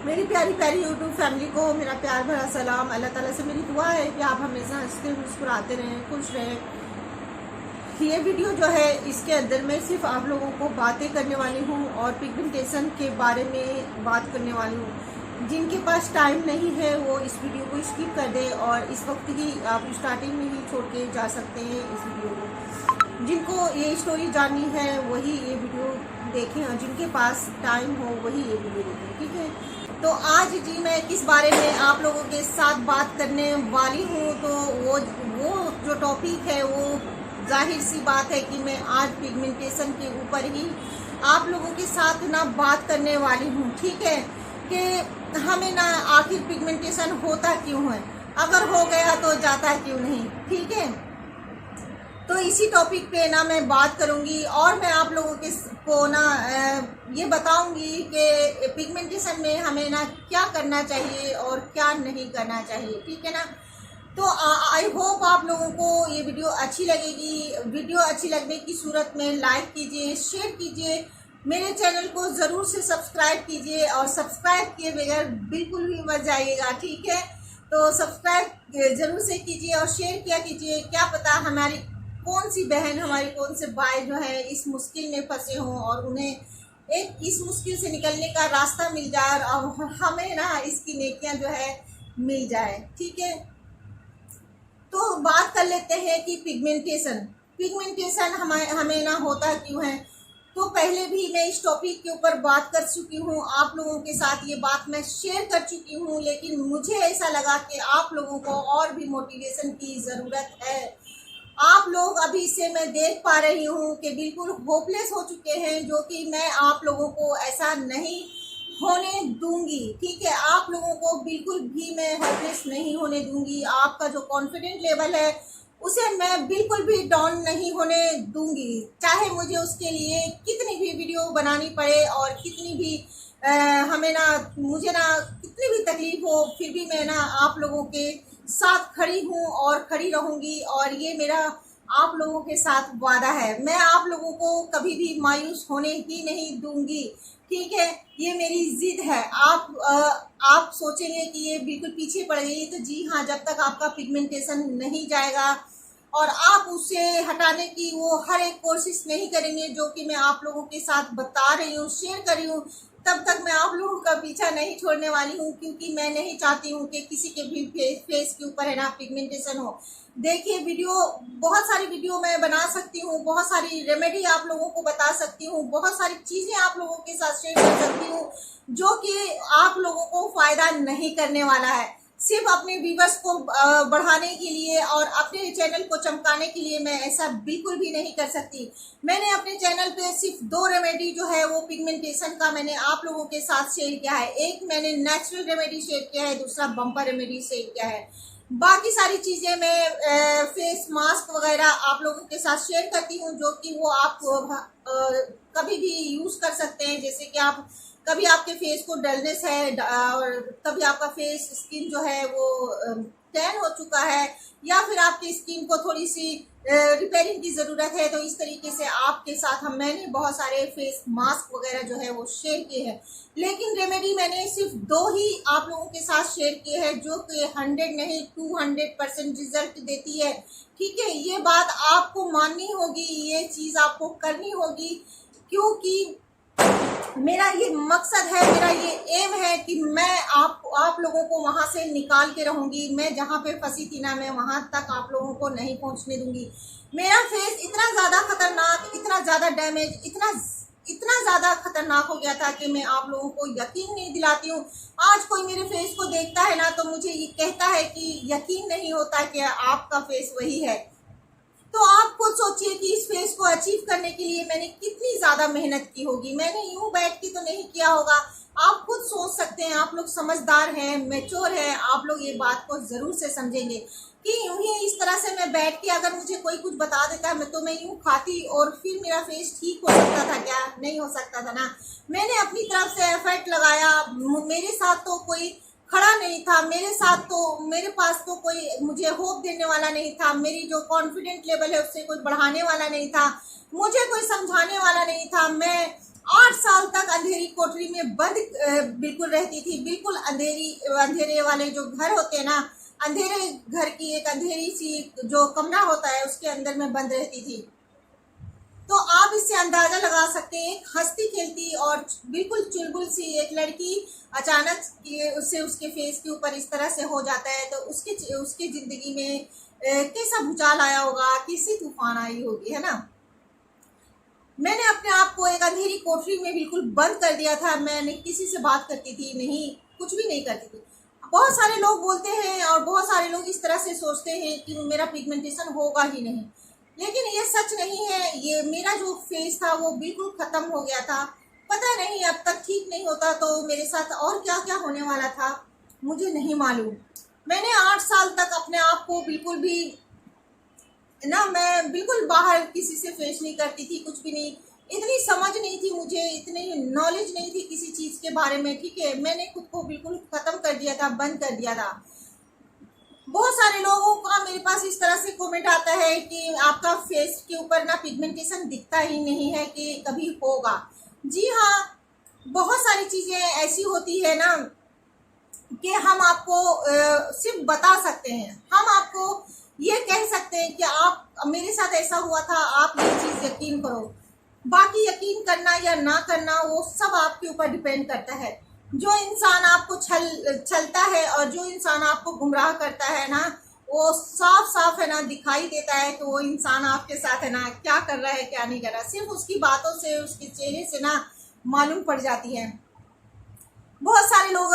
मेरी प्यारी प्यारी यूट्यूब फैमिली को मेरा प्यार भरा सलाम। अल्लाह ताला से मेरी दुआ है कि आप हमेशा हंसते मुस्कुराते रहें, खुश रहें। ये वीडियो जो है इसके अंदर मैं सिर्फ आप लोगों को बातें करने वाली हूँ और पिगमेंटेशन के बारे में बात करने वाली हूँ। जिनके पास टाइम नहीं है वो इस वीडियो को स्किप कर दें और इस वक्त ही आप स्टार्टिंग में ही छोड़ के जा सकते हैं इस वीडियो को। जिनको ये स्टोरी जाननी है वही ये वीडियो देखें और जिनके पास टाइम हो वही ये वीडियो देखें, ठीक है। तो आज जी मैं किस बारे में आप लोगों के साथ बात करने वाली हूँ, तो वो जो टॉपिक है वो जाहिर सी बात है कि मैं आज पिगमेंटेशन के ऊपर ही आप लोगों के साथ ना बात करने वाली हूँ, ठीक है। कि हमें ना आखिर पिगमेंटेशन होता क्यों है, अगर हो गया तो जाता क्यों नहीं, ठीक है। तो इसी टॉपिक पे ना मैं बात करूंगी और मैं आप लोगों को ना ये बताऊंगी कि पिगमेंटेशन में हमें ना क्या करना चाहिए और क्या नहीं करना चाहिए, ठीक है ना। तो आई होप आप लोगों को ये वीडियो अच्छी लगेगी। वीडियो अच्छी लगने की सूरत में लाइक कीजिए, शेयर कीजिए, मेरे चैनल को ज़रूर से सब्सक्राइब कीजिए और सब्सक्राइब किए बगैर बिल्कुल भी मत जाइएगा, ठीक है। तो सब्सक्राइब ज़रूर से कीजिए और शेयर किया कीजिए। क्या पता हमारी कौन सी बहन, हमारी कौन से भाई जो है इस मुश्किल में फंसे हों और उन्हें एक इस मुश्किल से निकलने का रास्ता मिल जाए और हमें ना इसकी नेकियां जो है मिल जाए, ठीक है। तो बात कर लेते हैं कि पिगमेंटेशन हमें ना होता क्यों है। तो पहले भी मैं इस टॉपिक के ऊपर बात कर चुकी हूँ, आप लोगों के साथ ये बात मैं शेयर कर चुकी हूँ, लेकिन मुझे ऐसा लगा कि आप लोगों को और भी मोटिवेशन की ज़रूरत है। आप लोग अभी से मैं देख पा रही हूँ कि बिल्कुल होपलेस हो चुके हैं, जो कि मैं आप लोगों को ऐसा नहीं होने दूंगी, ठीक है। आप लोगों को बिल्कुल भी मैं होपलेस नहीं होने दूंगी। आपका जो कॉन्फिडेंट लेवल है उसे मैं बिल्कुल भी डाउन नहीं होने दूंगी, चाहे मुझे उसके लिए कितनी भी वीडियो बनानी पड़े और कितनी भी हमें ना मुझे ना कितनी भी तकलीफ हो, फिर भी मैं ना आप लोगों के साथ खड़ी हूँ और खड़ी रहूंगी। और ये मेरा आप लोगों के साथ वादा है, मैं आप लोगों को कभी भी मायूस होने ही नहीं दूंगी, ठीक है। ये मेरी जिद है। आप सोचेंगे कि ये बिल्कुल पीछे पड़ गई, तो जी हाँ, जब तक आपका पिगमेंटेशन नहीं जाएगा और आप उसे हटाने की वो हर एक कोशिश नहीं करेंगे जो कि मैं आप लोगों के साथ बता रही हूँ, शेयर कर रही हूँ, तब तक मैं आप लोगों का पीछा नहीं छोड़ने वाली हूँ। क्योंकि मैं नहीं चाहती हूँ कि किसी के भी फेस के ऊपर है ना पिगमेंटेशन हो। देखिए, बहुत सारी वीडियो मैं बना सकती हूँ, बहुत सारी रेमेडी आप लोगों को बता सकती हूँ, बहुत सारी चीज़ें आप लोगों के साथ शेयर कर सकती हूँ जो कि आप लोगों को फ़ायदा नहीं करने वाला है। सिर्फ अपने व्यूवर्स को बढ़ाने के लिए और अपने चैनल को चमकाने के लिए मैं ऐसा बिल्कुल भी नहीं कर सकती। मैंने अपने चैनल पे सिर्फ 2 रेमेडी जो है वो पिगमेंटेशन का मैंने आप लोगों के साथ शेयर किया है। एक मैंने नेचुरल रेमेडी शेयर किया है, दूसरा बम्पर रेमेडी शेयर किया है। बाकी सारी चीज़ें मैं फेस मास्क वगैरह आप लोगों के साथ शेयर करती हूँ, जो कि वो आप कभी भी यूज़ कर सकते हैं। जैसे कि आप कभी आपके फेस को डलनेस है और कभी आपका फेस स्किन जो है वो टैन हो चुका है, या फिर आपकी स्किन को थोड़ी सी रिपेयरिंग की ज़रूरत है, तो इस तरीके से आपके साथ मैंने बहुत सारे फेस मास्क वगैरह जो है वो शेयर किए हैं। लेकिन रेमेडी मैंने सिर्फ 2 ही आप लोगों के साथ शेयर किए हैं, जो कि 100 नहीं 200% रिजल्ट देती है, ठीक है। ये बात आपको माननी होगी, ये चीज़ आपको करनी होगी, क्योंकि मेरा ये मकसद है, मेरा ये एम है कि मैं आप लोगों को वहां से निकाल के रहूंगी। मैं जहां पे फंसी थी ना, मैं वहां तक आप लोगों को नहीं पहुंचने दूंगी। मेरा फेस इतना ज़्यादा खतरनाक, इतना ज़्यादा डैमेज, इतना ज़्यादा खतरनाक हो गया था कि मैं आप लोगों को यकीन नहीं दिलाती हूँ। आज कोई मेरे फेस को देखता है ना तो मुझे ये कहता है कि यकीन नहीं होता कि आपका फेस वही है। तो आप खुद सोचिए कि इस फेस को अचीव करने के लिए मैंने कितनी ज्यादा मेहनत की होगी। मैंने यूं बैठ के तो नहीं किया होगा। आप खुद सोच सकते हैं, आप लोग समझदार हैं, मैच्योर हैं, आप लोग ये बात को जरूर से समझेंगे कि यूं ही इस तरह से मैं बैठ के अगर मुझे कोई कुछ बता देता मैं तो मैं यूं खाती और फिर मेरा फेस ठीक हो सकता था क्या? नहीं हो सकता था ना। मैंने अपनी तरफ से एफर्ट लगाया, मेरे साथ तो कोई खड़ा नहीं था मेरे साथ, तो मेरे पास तो कोई मुझे होप देने वाला नहीं था, मेरी जो कॉन्फिडेंट लेवल है उससे कोई बढ़ाने वाला नहीं था, मुझे कोई समझाने वाला नहीं था। मैं 8 साल तक अंधेरी कोठरी में बंद बिल्कुल रहती थी, बिल्कुल अंधेरे वाले जो घर होते हैं ना, अंधेरे घर की एक अंधेरी सी जो कमरा होता है उसके अंदर मैं बंद रहती थी। तो आप इससे अंदाजा लगा सकते हैं, हंसती खेलती और बिल्कुल चुलबुल सी एक लड़की अचानक उससे उसके फेस के ऊपर इस तरह से हो जाता है, तो उसके उसकी जिंदगी में कैसा भूचाल आया होगा, कैसी तूफान आई होगी, है ना। मैंने अपने आप को एक अंधेरी कोठरी में बिल्कुल बंद कर दिया था। मैंने किसी से बात करती थी नहीं, कुछ भी नहीं करती थी। बहुत सारे लोग बोलते हैं और बहुत सारे लोग इस तरह से सोचते हैं कि मेरा पिगमेंटेशन होगा ही नहीं, लेकिन ये सच नहीं है। ये मेरा जो फेस था वो बिल्कुल खत्म हो गया था। पता नहीं अब तक ठीक नहीं होता तो मेरे साथ और क्या क्या होने वाला था मुझे नहीं मालूम। मैंने 8 साल तक अपने आप को बिल्कुल भी ना, मैं बिल्कुल बाहर किसी से फेस नहीं करती थी, कुछ भी नहीं। इतनी समझ नहीं थी मुझे, इतनी नॉलेज नहीं थी किसी चीज के बारे में, ठीक है। मैंने खुद को बिल्कुल खत्म कर दिया था, बंद कर दिया था। बहुत सारे लोगों का मेरे पास इस तरह से कमेंट आता है कि आपका फेस के ऊपर ना पिगमेंटेशन दिखता ही नहीं है कि कभी होगा। जी हाँ, बहुत सारी चीजें ऐसी होती है ना कि हम आपको सिर्फ बता सकते हैं, हम आपको ये कह सकते हैं कि आप मेरे साथ ऐसा हुआ था, आप ये चीज यकीन करो। बाकी यकीन करना या ना करना वो सब आपके ऊपर डिपेंड करता है। जो इंसान आपको छलता है और जो इंसान आपको गुमराह करता है ना, वो साफ साफ है ना दिखाई देता है कि वो इंसान आपके साथ है ना क्या कर रहा है क्या नहीं कर रहा, सिर्फ उसकी बातों से उसके चेहरे से ना मालूम पड़ जाती है। बहुत सारे लोग,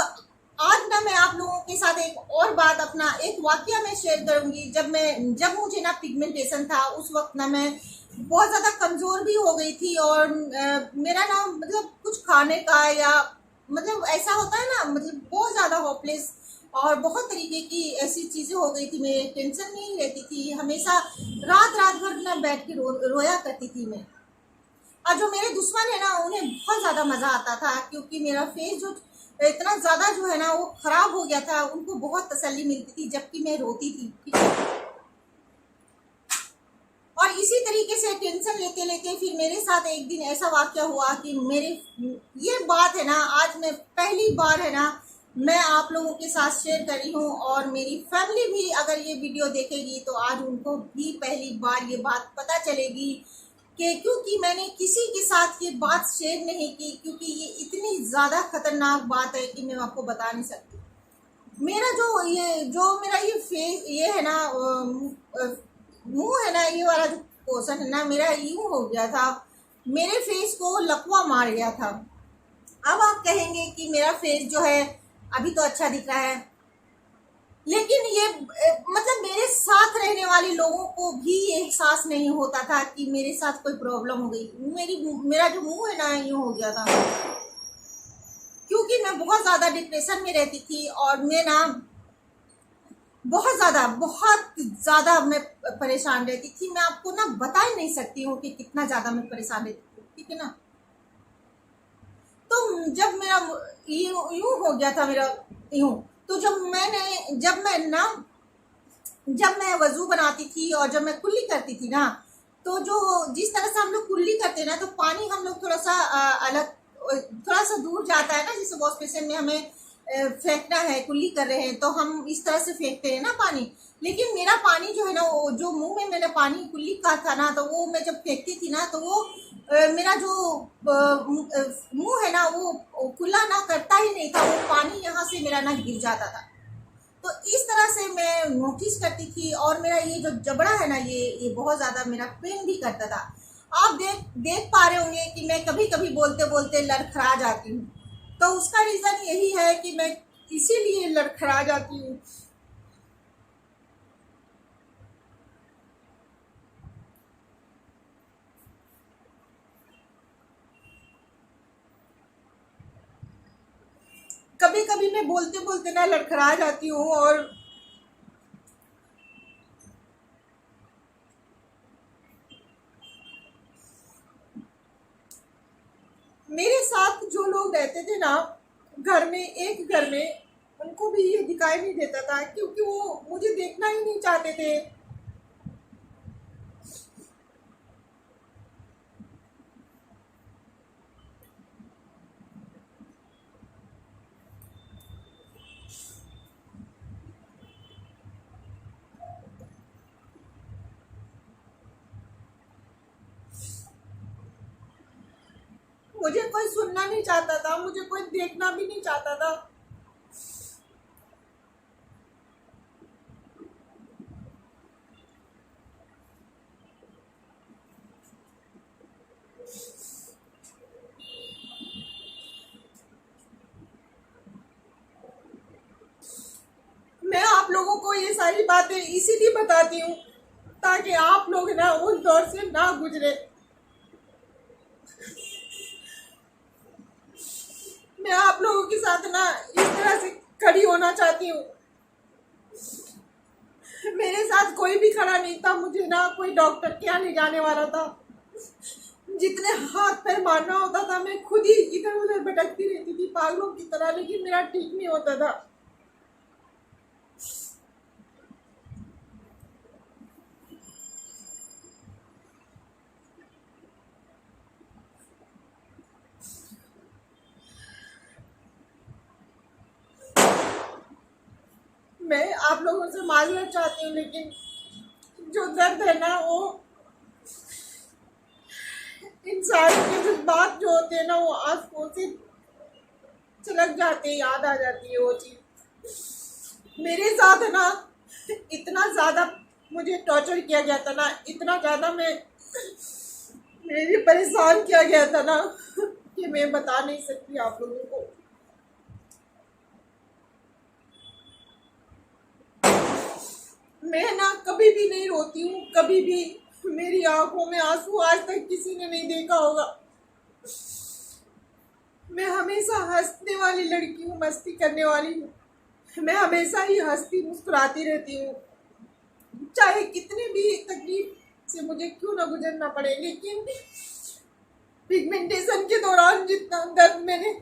आज ना मैं आप लोगों के साथ एक और बात, अपना एक वाकया मैं शेयर करूंगी। जब मुझे ना पिगमेंटेशन था उस वक्त ना मैं बहुत ज़्यादा कमज़ोर भी हो गई थी और मेरा ना मतलब कुछ खाने का या मतलब ऐसा होता है ना, मतलब बहुत ज़्यादा होपलेस और बहुत तरीके की ऐसी चीज़ें हो गई थी। मैं टेंशन नहीं रहती थी, हमेशा रात रात भर ना बैठ के रोया करती थी मैं। और जो मेरे दुश्मन है ना उन्हें बहुत ज़्यादा मज़ा आता था, क्योंकि मेरा फेस जो इतना ज़्यादा जो है ना वो खराब हो गया था, उनको बहुत तसल्ली मिलती थी जबकि मैं रोती थी, ठीक है। और इसी तरीके से टेंशन लेते लेते फिर मेरे साथ एक दिन ऐसा वाक्य हुआ कि मेरे, ये बात है ना आज मैं पहली बार है ना मैं आप लोगों के साथ शेयर कर रही हूँ, और मेरी फैमिली भी अगर ये वीडियो देखेगी तो आज उनको भी पहली बार ये बात पता चलेगी कि क्योंकि मैंने किसी के साथ ये बात शेयर नहीं की, क्योंकि ये इतनी ज़्यादा खतरनाक बात है कि मैं आपको बता नहीं सकती। मेरा जो मेरा ये फेस ये है ना मुंह है ना, ये वाला जो पोर्शन है ना मेरा यूं हो गया था, मेरे फेस को लकवा मार गया था। अब आप कहेंगे कि मेरा फेस जो है अभी तो अच्छा दिख रहा है, लेकिन ये मतलब मेरे साथ रहने वाले लोगों को भी ये एहसास नहीं होता था कि मेरे साथ कोई प्रॉब्लम हो गई। मेरा जो मुंह है ना यूं हो गया था, क्योंकि मैं बहुत ज्यादा डिप्रेशन में रहती थी और मैं ना बहुत ज्यादा मैं परेशान रहती थी। मैं आपको ना बता ही नहीं सकती हूँ कि कितना ज्यादा मैं परेशान रहती थी, ठीक है ना। तो जब मेरा यूं हो गया था मेरा यूं, तो जब मैं वजू बनाती थी और जब मैं कुल्ली करती थी ना, तो जो जिस तरह से हम लोग कुल्ली करते हैं ना, तो पानी हम लोग थोड़ा सा अलग, थोड़ा सा दूर जाता है ना, जैसे वॉश बेसिन में हमें फेंकना है, कुल्ली कर रहे हैं तो हम इस तरह से फेंकते हैं ना पानी। लेकिन मेरा पानी जो है ना, वो जो मुंह में मैंने पानी कुल्ली का था ना, तो वो मैं जब फेंकती थी ना, तो वो मेरा जो मुंह है ना वो खुला ना करता ही नहीं था, वो पानी यहाँ से मेरा ना गिर जाता था। तो इस तरह से मैं नोटिस करती थी, और मेरा ये जो जबड़ा है ना ये बहुत ज्यादा मेरा पेन भी करता था। आप देख पा रहे होंगे कि मैं कभी कभी बोलते बोलते लड़खड़ा जाती हूँ, तो उसका रीजन यही है कि मैं इसीलिए लड़खड़ा जाती हूँ। कभी कभी मैं बोलते बोलते ना लड़खड़ा जाती हूँ, और मेरे साथ जो लोग रहते थे ना घर में, एक घर में उनको भी ये दिखाई नहीं देता था, क्योंकि वो मुझे देखना ही नहीं चाहते थे। मुझे कोई सुनना नहीं चाहता था, मुझे कोई देखना भी नहीं चाहता था। मैं आप लोगों को ये सारी बातें इसीलिए बताती हूँ ताकि आप लोग ना उस दौर से ना गुजरे। मैं आप लोगों के साथ ना इस तरह से खड़ी होना चाहती हूँ। मेरे साथ कोई भी खड़ा नहीं था, मुझे ना कोई डॉक्टर के यहाँ ले जाने वाला था। जितने हाथ पैर मारना होता था मैं खुद ही इधर उधर भटकती रहती थी पागलों की तरह, लेकिन मेरा ठीक नहीं होता था। मैं आप लोगों से माजरत चाहती हूँ, लेकिन जो दर्द है ना वो इंसान के जज्बात जो होते हैं ना वो आंखों से छलक जाते हैं, याद आ जाती है वो चीज। मेरे साथ है ना इतना ज्यादा मुझे टॉर्चर किया गया था ना, इतना ज्यादा मेरे परेशान किया गया था ना कि मैं बता नहीं सकती आप लोगों को। मैं ना कभी भी नहीं रोती हूँ, कभी भी मेरी आंखों में आंसू आज तक किसी ने नहीं देखा होगा। मैं हमेशा हंसने वाली लड़की हूँ, मस्ती करने वाली हूँ। मैं हमेशा ही हंसती मुस्कुराती रहती हूँ, चाहे कितने भी तकलीफ से मुझे क्यों ना गुजरना पड़े। लेकिन पिगमेंटेशन के दौरान जितना दर्द मैंने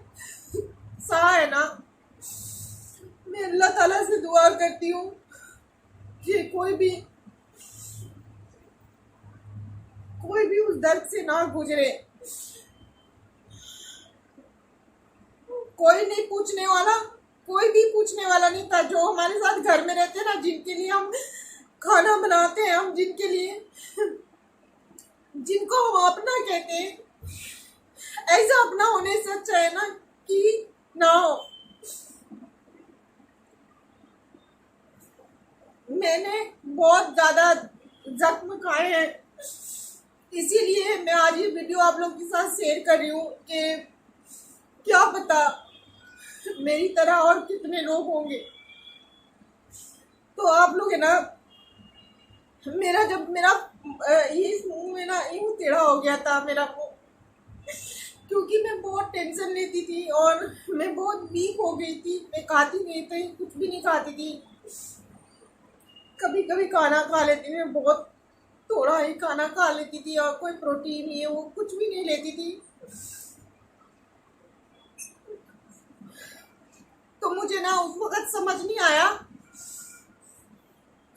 सहा है ना, मैं अल्लाह ताला से दुआ करती हूँ कि कोई भी उस दर्द से ना गुजरे। कोई नहीं पूछने वाला, कोई भी पूछने वाला नहीं था। जो हमारे साथ घर में रहते हैं ना, जिनके लिए हम खाना बनाते हैं, हम जिनको हम अपना कहते हैं, ऐसा अपना होने से अच्छा है ना कि ना हो। मैंने बहुत ज्यादा जख्म खाए हैं, इसीलिए मैं आज ये वीडियो आप लोगों के साथ शेयर कर रही हूँ कि क्या पता मेरी तरह और कितने लोग होंगे। तो आप लोग है ना, जब मेरा ये मुंह में ना यूं टेढ़ा हो गया था मेरा मुंह, क्योंकि मैं बहुत टेंशन लेती थी और मैं बहुत वीक हो गई थी। मैं खाती नहीं थी, कुछ भी नहीं खाती थी। कभी कभी खाना खा लेती थी, मैं बहुत थोड़ा ही खाना खा लेती थी और कोई प्रोटीन ये वो कुछ भी नहीं लेती थी। तो मुझे ना उस वक्त समझ नहीं आया।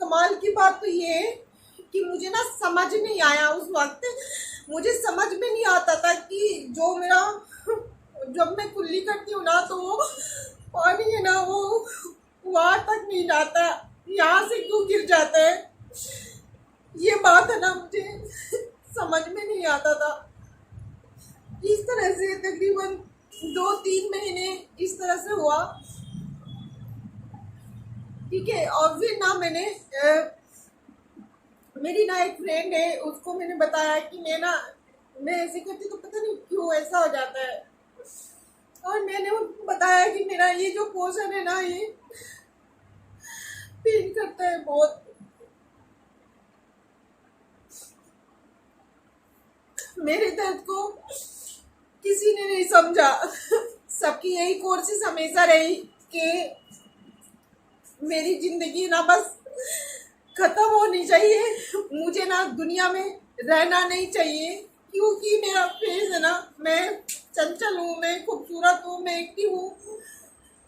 कमाल की बात तो ये है कि मुझे ना समझ नहीं आया उस वक्त। मुझे समझ में नहीं आता था कि जो मेरा जब मैं कुल्ली करती हूँ ना, तो वो पानी है ना वो वहां तक नहीं जाता, यहाँ से क्यों गिर जाता है। ये बात है ना मुझे समझ में नहीं आता था। इस तरह से तकरीबन 2-3 महीने इस तरह से हुआ, ठीक है। और फिर ना मेरी ना एक फ्रेंड है, उसको मैंने बताया कि मैं ऐसे करती तो पता नहीं क्यों ऐसा हो जाता है। और मैंने उनको बताया कि मेरा ये जो पोर्शन है ना, ये पेन करता है बहुत। मेरे दर्द को किसी ने नहीं समझा। सबकी यही कोशिश हमेशा रही कि मेरी जिंदगी ना बस खत्म होनी चाहिए, मुझे ना दुनिया में रहना नहीं चाहिए, क्योंकि मेरा फेस है ना, मैं चंचल हूँ, मैं खूबसूरत हूँ, मैं एक्टिव हूँ।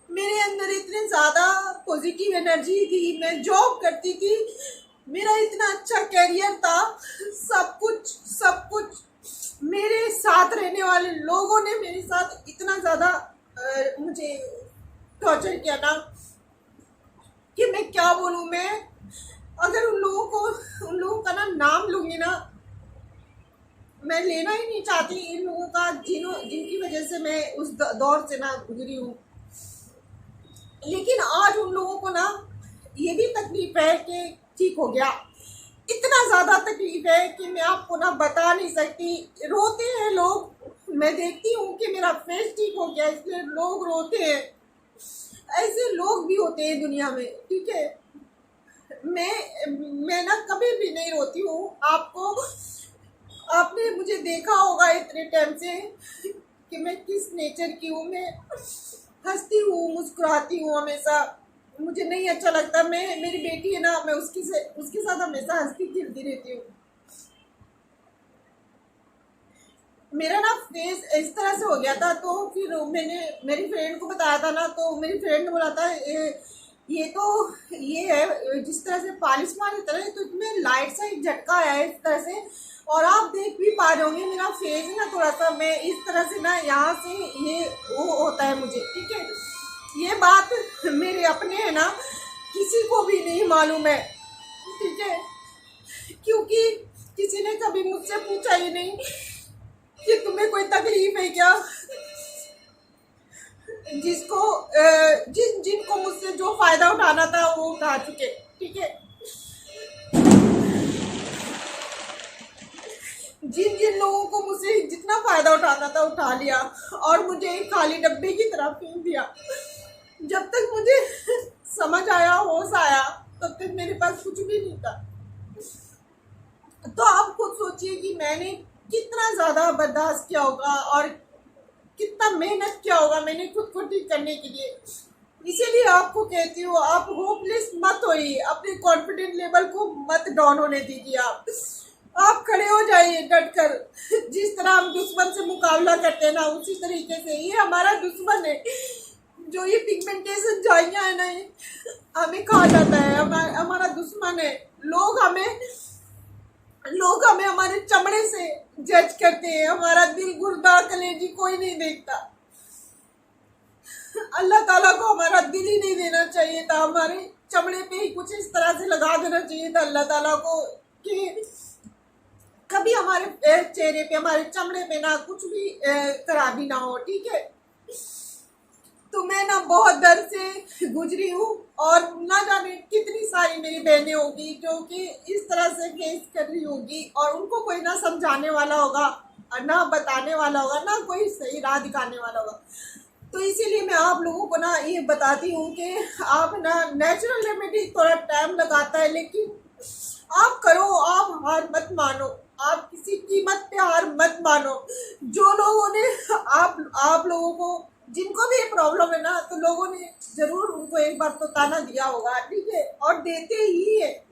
मेरे अंदर इतने ज़्यादा पॉजिटिव एनर्जी थी, मैं जॉब करती थी, मेरा इतना अच्छा करियर था, सब कुछ मेरे साथ रहने वाले लोगों ने मेरे साथ इतना ज़्यादा मुझे टॉर्चर किया ना कि मैं क्या बोलूँ। मैं अगर उन लोगों का ना नाम लूँगी ना, मैं लेना ही नहीं चाहती इन लोगों का जिनकी वजह से मैं उस दौर से ना गुजरी हूँ। लेकिन आज उन लोगों को ना ये भी तकलीफ है कि ठीक हो गया, इतना ज़्यादा तकलीफ है कि मैं आपको ना बता नहीं सकती। रोते हैं लोग, मैं देखती हूँ कि मेरा फेस ठीक हो गया इसलिए लोग रोते हैं। ऐसे लोग भी होते हैं दुनिया में, ठीक है। मैं ना कभी भी नहीं रोती हूँ। आपने मुझे देखा होगा इतने टाइम से कि मैं किस नेचर की हूँ। मैं हंसती हूँ, मुस्कुराती हूँ हमेशा, मुझे नहीं अच्छा लगता। मेरी बेटी है ना, मैं उसके साथ हमेशा हंसती खेलती रहती हूँ। मेरा ना फेस इस तरह से हो गया था, तो फिर मैंने मेरी फ्रेंड को बताया था ना, तो मेरी फ्रेंड ने बोला था ये है जिस तरह से पालिश मारी तरह, तो इसमें लाइट सा एक झटका आया है इस तरह से। और आप देख भी पा रहे होंगे मेरा फेस ना थोड़ा सा, मैं इस तरह से ना यहाँ से ये वो होता है मुझे, ठीक है। ये बात मेरे अपने है ना, किसी को भी नहीं मालूम है, ठीक है, क्योंकि किसी ने कभी मुझसे पूछा ही नहीं कि तुम्हें कोई तकलीफ है क्या। जिनको मुझसे जो फायदा उठाना था वो उठा चुके, ठीक है। जिन लोगों को मुझसे जितना फायदा उठाना था उठा लिया और मुझे एक खाली डब्बे की तरह फेंक दिया। जब तक मुझे समझ आया, होश आया, तब तक मेरे पास कुछ भी नहीं था। तो आप खुद सोचिए कि मैंने कितना ज्यादा बर्दाश्त किया होगा और कितना मेहनत किया होगा मैंने खुद को ठीक करने के लिए। इसीलिए आपको कहती हूँ, आप होपलेस मत होइए, अपने कॉन्फिडेंट लेवल को मत डाउन होने दीजिए। आप खड़े हो जाइए डट कर। जिस तरह हम दुश्मन से मुकाबला करते हैं ना, उसी तरीके से ये हमारा दुश्मन है। जो ये पिगमेंटेशन झाइयाँ है ना, ये हमें खा जाता है, हमारा दुश्मन है। लोग हमें हमारे चमड़े से जज करते हैं, हमारा दिल, गुर्दा, कलेजी कोई नहीं देखता। अल्लाह ताला को हमारा दिल ही नहीं देना चाहिए था, हमारे चमड़े पे ही कुछ इस तरह से लगा देना चाहिए था अल्लाह ताला को कि कभी हमारे चेहरे पे, हमारे चमड़े पे ना कुछ भी खराबी ना हो, ठीक है। तो मैं ना बहुत दर्द से गुजरी हूँ और ना जाने कितनी सारी मेरी बहनें होगी जो कि इस तरह से फेस कर रही होगी और उनको कोई ना समझाने वाला होगा और ना बताने वाला होगा, ना कोई सही राह दिखाने वाला होगा। तो इसीलिए मैं आप लोगों को ना ये बताती हूँ कि आप ना नेचुरल रेमेडी थोड़ा टाइम लगाता है, लेकिन आप करो, आप हार मत मानो, आप किसी कीमत पे हार मत मानो। जो लोगों ने आप लोगों को, जिनको भी ये प्रॉब्लम है ना, तो लोगों ने जरूर उनको एक बार तो ताना दिया होगा, ठीक है, और देते ही है,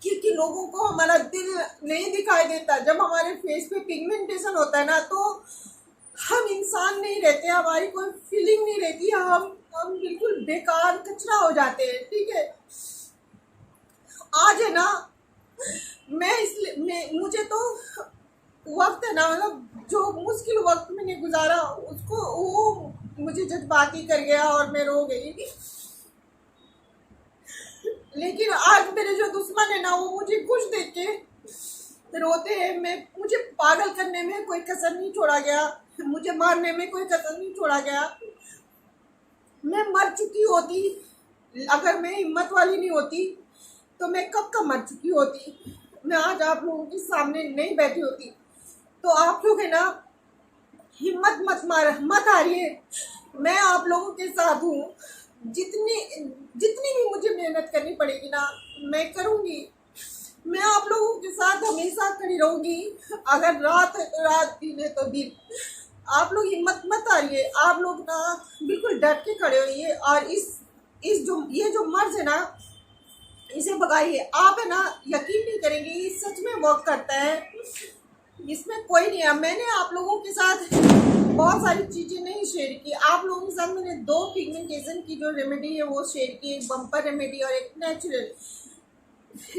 क्योंकि लोगों को हमारा दिल नहीं दिखाई देता। जब हमारे फेस पे पिगमेंटेशन होता है ना, तो हम इंसान नहीं रहते, हमारी कोई फीलिंग नहीं रहती, हम बिल्कुल बेकार कचरा हो जाते हैं, ठीक है। आज है ना, मुझे तो वक्त है ना, मतलब जो मुश्किल वक्त मैंने गुजारा उसको वो मुझे जज्बाती कर गया और मैं रो गई। लेकिन आज मेरे जो दुश्मन है ना, वो मुझे खुश देख के रोते हैं। मुझे पागल करने में कोई कसर नहीं छोड़ा गया, मुझे मारने में कोई कसर नहीं छोड़ा गया। मैं मर चुकी होती, अगर मैं हिम्मत वाली नहीं होती तो मैं कब का मर चुकी होती, मैं आज आप लोगों के सामने नहीं बैठी होती। तो आप लोग है ना, हिम्मत मत हारिए, मैं आप लोगों के साथ हूँ। जितनी भी मुझे मेहनत करनी पड़ेगी ना, मैं करूँगी। मैं आप लोगों के साथ हमेशा खड़ी रहूँगी, अगर रात दिन है तो दिन। आप लोग हिम्मत मत हारिए, आप लोग ना बिल्कुल डट के खड़े होइए और ये जो मर्ज है ना, इसे भगाइए। आप है ना, यकीन नहीं करेंगे, ये सच में वर्क करता है, इसमें कोई नहीं है। मैंने आप लोगों के साथ बहुत सारी चीज़ें नहीं शेयर की आप लोगों के साथ। मैंने 2 पिगमेंटेशन की जो रेमेडी है वो शेयर की, एक बम्पर रेमेडी और एक नेचुरल।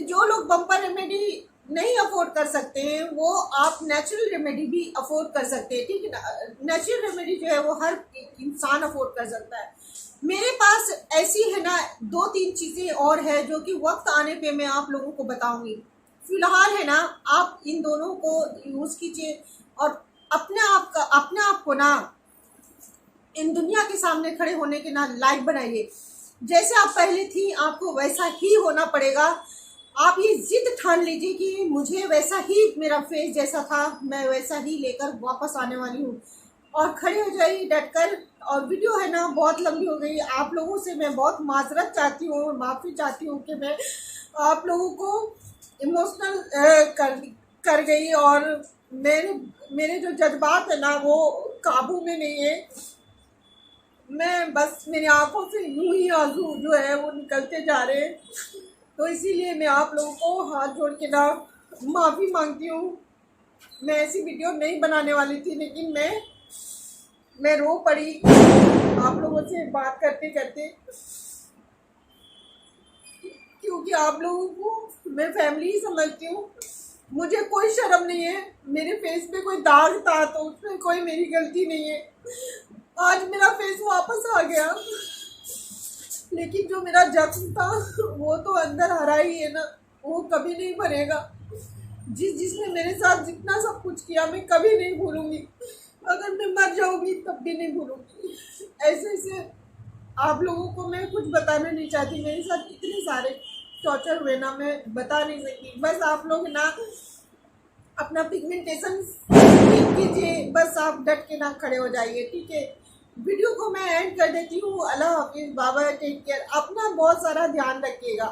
जो लोग बम्पर रेमेडी नहीं अफोर्ड कर सकते हैं वो आप नेचुरल रेमेडी भी अफोर्ड कर सकते हैं, ठीक है ना। नेचुरल रेमेडी जो है वो हर इंसान अफोर्ड कर सकता है। मेरे पास ऐसी है ना 2-3 चीज़ें और है जो कि वक्त आने पे मैं आप लोगों को बताऊंगी। फिलहाल है ना आप इन दोनों को यूज़ कीजिए और अपने आप को ना इन दुनिया के सामने खड़े होने के ना लायक बनाइए। जैसे आप पहले थी आपको वैसा ही होना पड़ेगा। आप ये जिद ठान लीजिए कि मुझे वैसा ही, मेरा फेस जैसा था मैं वैसा ही लेकर वापस आने वाली हूँ, और खड़े हो जाइए डटकर। और वीडियो है ना बहुत लंबी हो गई, आप लोगों से मैं बहुत माजरत चाहती हूँ, माफ़ी चाहती हूँ कि मैं आप लोगों को इमोशनल कर गई, और मेरे जो जज्बात है ना वो काबू में नहीं है। मैं बस मेरी आंखों से यूं ही आंसू जो है वो निकलते जा रहे हैं, तो इसीलिए मैं आप लोगों को हाथ जोड़ के ना माफ़ी मांगती हूँ। मैं ऐसी वीडियो नहीं बनाने वाली थी, लेकिन मैं रो पड़ी आप लोगों से बात करते करते, क्योंकि आप लोगों को मैं फैमिली ही समझती हूँ। मुझे कोई शर्म नहीं है, मेरे फेस पे कोई दाग था तो उसमें कोई मेरी गलती नहीं है। आज मेरा फेस वापस आ गया, लेकिन जो मेरा जख्म था वो तो अंदर हरा ही है ना, वो कभी नहीं भरेगा। जिसने मेरे साथ जितना सब कुछ किया मैं कभी नहीं भूलूंगी। अगर मैं मर जाऊंगी तब भी नहीं भूलूंगी। ऐसे आप लोगों को मैं कुछ बताना नहीं चाहती, मेरे साथ इतने सारे टॉर्चर हुए ना मैं बता नहीं सकती। बस आप लोग ना अपना पिगमेंटेशन ठीक कीजिए, बस आप डट के ना खड़े हो जाइए, ठीक है। वीडियो को मैं एंड कर देती हूँ। अल्लाह हाफिज़, बाबा, टेक केयर, अपना बहुत सारा ध्यान रखिएगा।